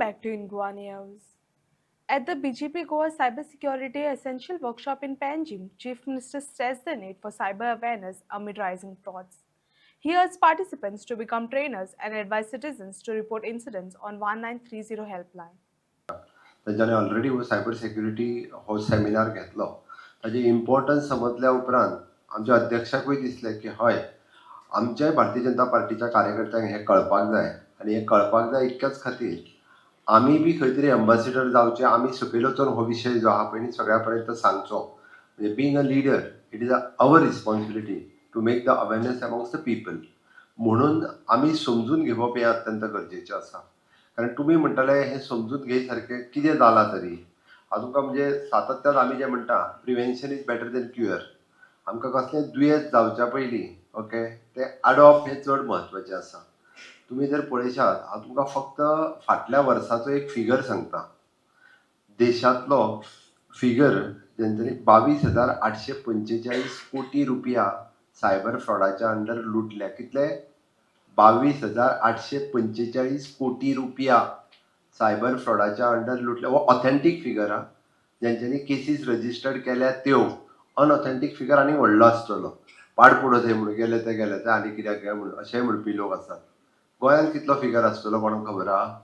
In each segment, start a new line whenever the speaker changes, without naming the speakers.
back to in Goa News. At the BJP Goa Cybersecurity Essential Workshop in Panjim, Chief Minister stressed the need for cyber awareness amid rising frauds. He urged participants to become trainers and advise citizens to report incidents on 1930 helpline.
तांच्यांनी already cyber security हो seminar घेतलो. ताजे importance समजल्या उपरांत आमच्या अध्यक्षाकूय दिसलें की हय आमच्याय भारतीय जनता पार्टीच्या कार्यकर्त्यांक हे कळपाक जाय आनी हे कळपाक जाय इतक्याच खातीर आमी बी खंय तरी एम्बेसिडर जावचे. आमी सकयल वचून हो विशय जो आहा पळय सगळ्या पर्यंत सांगचो. म्हणजे being a leader it is our responsibility to make the awareness amongst the people. म्हणून आमी समजून घेवप हें अत्यंत गरजेचें आसा. कारण तुम्ही म्हणटले हे समजून घेयसारखें कितें जालां तरी हांव तुमकां म्हणजे सातत्यान आमी जें म्हणटा prevention is better than cure. आमकां कसलें दुयेंस जावच्या पयलीं ओके तें आडोवप हें चड म्हत्वाचें आसा. तुम्ही जर पळयशात हांव तुमकां फक्त फाटल्या वर्साचो एक फिगर सांगता. देशांतलो फिगर जेंच्यांनी 22,845 कोटी रुपया सायबर फ्रॉडाच्या अंडर लुटल्या. कितले? 22,845 कोटी रुपया सायबर फ्रॉडाच्या अंडर लुटल्या. हो ऑथेंटीक फिगर हा. ज्यांच्यांनी केसीस रजिस्टर्ड केल्या त्यो. अनऑथेंटीक फिगर आनी व्हडलो आसतलो. पाडपुडो थंय म्हणून गेले ते आनी कित्याक काय म्हणून अशेंय म्हणपी लोक आसात. गोंयांत कितलो फिगर आसतलो कोणाक खबर आहा?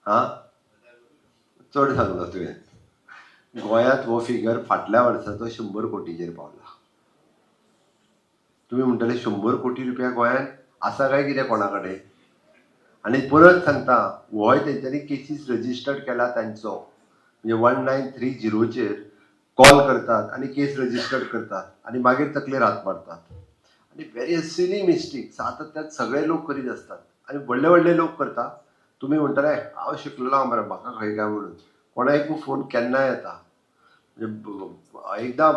हा चड सांगलो तुवें. गोंयांत हो फिगर फाटल्या वर्साचो 100 कोटीचेर पावला. तुम्ही म्हणटले 100 कोटी रुपया गोंयांत आसा काय कितें कोणा कडेन? आनी परत सांगता होय तेंच्यांनी केसीस रजिस्टर्ड केला तांचो. म्हणजे 1930चेर कॉल करतात आनी केस रजिस्टर्ड करतात आनी मागीर तकलेर हात मारतात. आनी व्हेरी सिली मिस्टेक सातत्यान सगळे लोक करीत असतात आनी व्हडले व्हडले लोक करता. तुम्ही म्हणटले हांव शिकलेलो मरे म्हाका खंय काय म्हणून कोणाकूय फोन केन्नाय येता. म्हणजे एकदां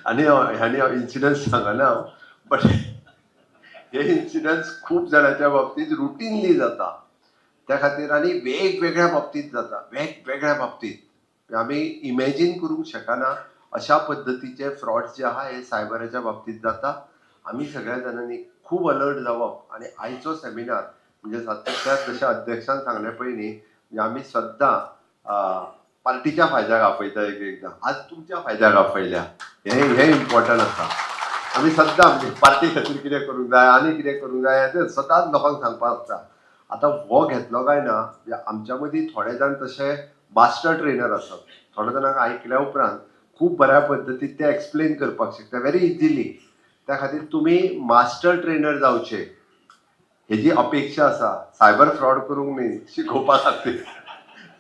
आनी ह्यानी इन्सिडंट सांगना हांव बट हे इन्सिडंट्स खूप जणांच्या बाबतीत रुटीनली जाता. त्या खातीर आनी वेगवेगळ्या बाबतीत जाता. वेगवेगळ्या बाबतीत आमी इमॅजिन करूंक शकना अशा पद्दतीचे फ्रॉड्स जे आहा हे सायबराच्या बाबतीत जाता. आमी सगळ्या जाणांनी खूब अलर्ट जावप आनी आयचो सेमिनार म्हणजे सातत्यान जशें अध्यक्षान सांगले पळय न्ही म्हणजे आमी सद्दां पार्टीच्या फायद्याक आपयता एकदां. आज तुमच्या फायद्याक आपयल्या हे इम्पॉर्टंट आसा. आमी सद्दां म्हणजे पार्टी खातीर कितें करूंक जाय आनी कितें करूंक जाय तें सदांच लोकांक सांगपाक आसता. आतां हो घेतलो काय ना म्हणजे आमच्या मदीं थोडे जाण तशे मास्टर ट्रेनर आसात. थोड्या जाणांक आयकल्या उपरांत खूब बऱ्या पद्दतीन ते एक्सप्लेन करपाक शकता व्हेरी इजिली. त्या खातीर तुमी मास्टर ट्रेनर जावचे हेजी अपेक्षा आसा. सायबर फ्रॉड करूंक न्ही शिकोवपा खातीर.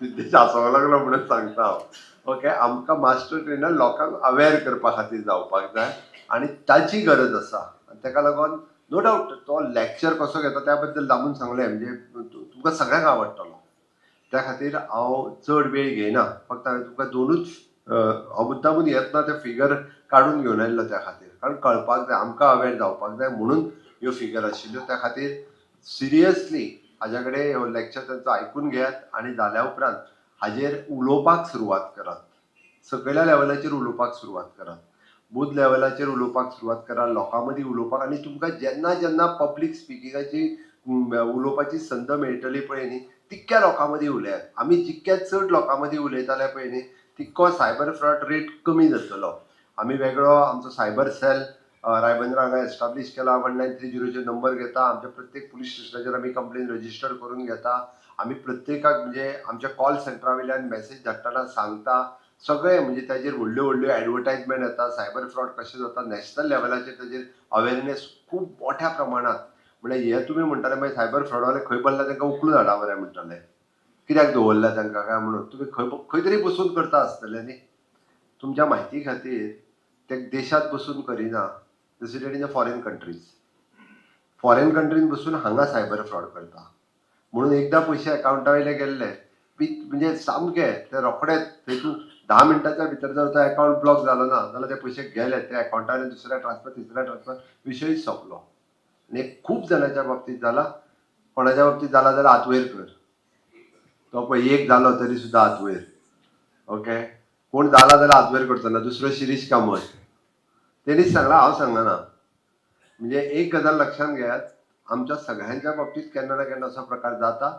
सिद्धेश हांसोंक लागलो म्हणून सांगता हांव. ओके आमकां मास्टर ट्रेनर लोकांक अवेअर करपा खातीर जावपाक जाय आनी ताची गरज आसा. ताका लागून नो डावट तो लॅक्चर कसो घेता त्या बद्दल लांबून सांगलें म्हणजे तुमकां सगळ्यांक आवडटलो. त्या खातीर हांव चड वेळ घेयना. फक्त हांवें तुमकां दोनूच हांव मुद्दामून येतना ते फिगर काडून घेवन आयिल्लो त्या खातीर. कारण कळपाक जाय आमकां अवेअर जावपाक जाय म्हणून ह्यो फिगर आशिल्ल्यो. त्या खातीर सिरियसली हाज्या कडेन हो लॅक्चर तांचो आयकून घेयात आनी जाल्या उपरांत हाजेर उलोवपाक सुरवात करात. सकयल्या लेवलाचेर उलोवपाक सुरवात करात. बूथ लेवलाचेर उलोवपाक सुरवात करा. लोकां मदीं उलोवपाक आनी तुमकां जेन्ना जेन्ना पब्लीक स्पिकिंगाची उलोवपाची संद मेळटली पळय न्ही तितक्या लोकां मदीं उलयात. आमी जितक्या चड लोकां मदीं उलयताले पळय न्ही तितको सायबर फ्रॉड रेट कमी जातलो. आमी वेगळो आमचो सायबर सेल रायबंद्रा हांगा एस्टाब्लीश केला. 1930 नंबर घेता. आमच्या प्रत्येक पुलीस स्टेशनाचेर आमी कंप्लेन रजिस्टर करून घेता. आमी प्रत्येकाक म्हणजे आमच्या कॉल सेंटरा वयल्यान मेसेज धाडटना सांगता. सगळे म्हणजे ताजेर व्हडल्यो व्हडल्यो एडवर्टायजमेंट येता. सायबर फ्रॉड कशें जाता नॅशनल लेवलाचेर ताजेर अवेरनेस खूब मोठ्या प्रमाणात. म्हणजे हे तुमी म्हणटाले मागीर सायबर फ्रॉडवाले खंय बसला तांकां उखलून हाडा मरे म्हणटाले. कित्याक दवरल्या तांकां काय म्हणून. तुमी खंय तरी बसून करता आसतले न्ही. तुमच्या म्हायती खातीर ते देशांत बसून करिना. जशें इन फॉरेन कंट्रीज. फॉरेन कंट्रीन बसून हांगा सायबर फ्रॉड करता. म्हणून एकदां पयशे अकाउंटा वयले गेल्ले म्हणजे सामके ते रोखडेच थंय तूं 10 मिनटाच्या भितर जर तो अकाउंट ब्लॉक जालो ना जाल्यार ते पयशे गेले ते अकाउंटान दुसऱ्या ट्रान्सफर तिसऱ्या ट्रान्सफर विशयच सोंपलो. आनी खूब जाणांच्या बाबतीत जाला. कोणाच्या बाबतीत जाला जाल्यार हात वयर कर. तो पळय एक जालो तरी सुद्दां हात वयर. ओके कोण जाला जाल्यार हात वयर करचो ना. दुसरो शिरीश कामत तेणीच सांगला हांव सांगना. म्हणजे एक गजाल लक्षात घेयात आमच्या सगळ्यांच्या बाबतीत केन्ना ना केन्ना असा प्रकार जाता